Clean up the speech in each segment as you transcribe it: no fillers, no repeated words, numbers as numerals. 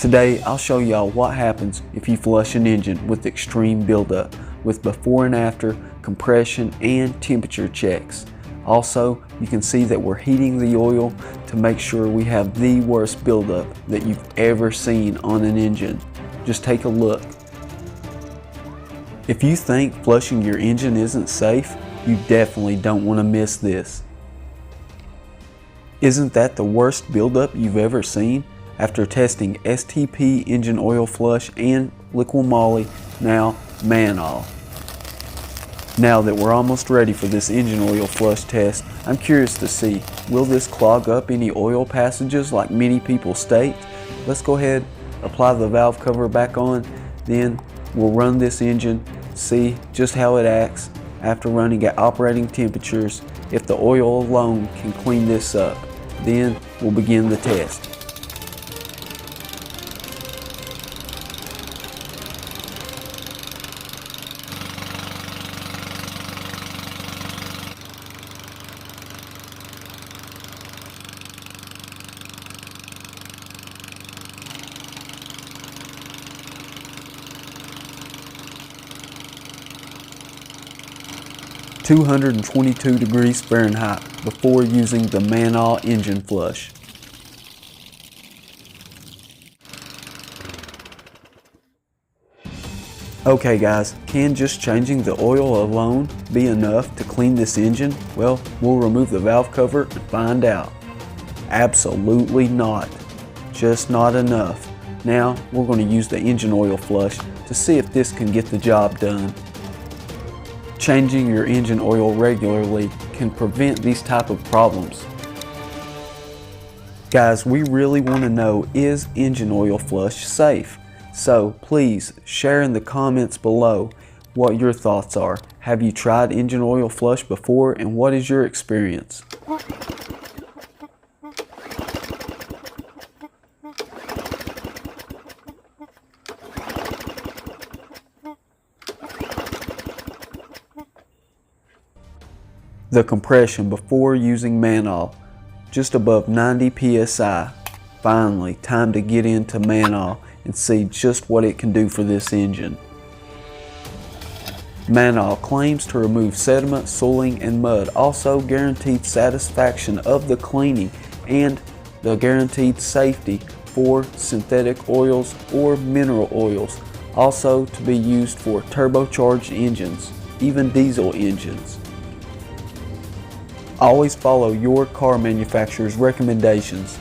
Today I'll show y'all what happens if you flush an engine with extreme buildup, with before and after compression and temperature checks. Also, you can see that we're heating the oil to make sure we have the worst buildup that you've ever seen on an engine. Just take a look. If you think flushing your engine isn't safe, you definitely don't want to miss this. Isn't that the worst buildup you've ever seen? After testing STP engine oil flush and Liqui moly, now Mannol. Now that we're almost ready for this engine oil flush test, I'm curious to see, will this clog up any oil passages like many people state? Let's go ahead, apply the valve cover back on, then we'll run this engine, see just how it acts after running at operating temperatures. If the oil alone can clean this up, then we'll begin the test. (222 degrees Fahrenheit) before using the Mannol engine flush. Okay guys, can just changing the oil alone be enough to clean this engine? Well, we'll remove the valve cover and find out. Absolutely not. Just not enough. Now we're going to use the engine oil flush to see if this can get the job done. Changing your engine oil regularly can prevent these type of problems. Guys, we really want to know, is engine oil flush safe? So please share in the comments below what your thoughts are. Have you tried engine oil flush before, and what is your experience? The compression before using Mannol, just above 90 psi. Finally, time to get into Mannol and see just what it can do for this engine. Mannol claims to remove sediment, soiling, and mud, also guaranteed satisfaction of the cleaning and the guaranteed safety for synthetic oils or mineral oils, also to be used for turbocharged engines, even diesel engines. Always follow your car manufacturer's recommendations.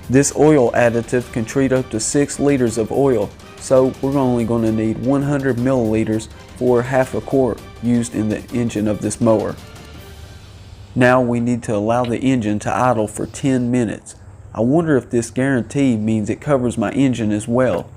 This oil additive can treat up to 6 liters of oil, so we're only going to need 100 milliliters for half a quart used in the engine of this mower. Now we need to allow the engine to idle for 10 minutes. I wonder if this guarantee means it covers my engine as well.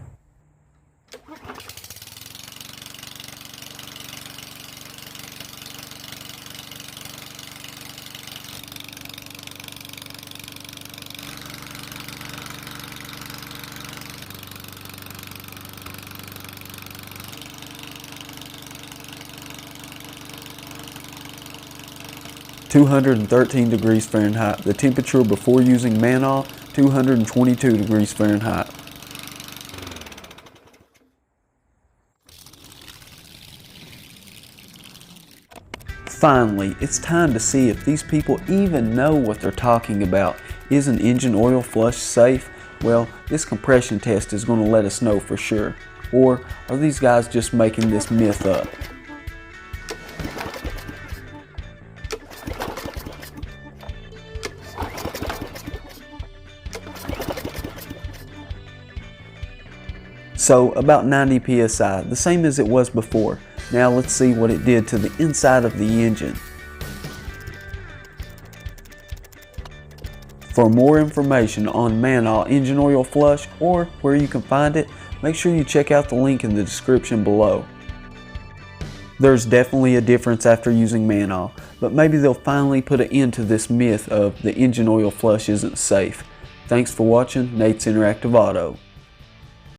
(213 degrees Fahrenheit). The temperature before using Mannol, 222 degrees Fahrenheit. Finally, it's time to see if these people even know what they're talking about. Is an engine oil flush safe? Well, this compression test is going to let us know for sure. Or are these guys just making this myth up? So about 90 psi, the same as it was before. Now let's see what it did to the inside of the engine. For more information on Mannol engine oil flush, or where you can find it, make sure you check out the link in the description below. There's definitely a difference after using Mannol, but maybe they'll finally put an end to this myth of the engine oil flush isn't safe. Thanks for watching Nate's Interactive Auto.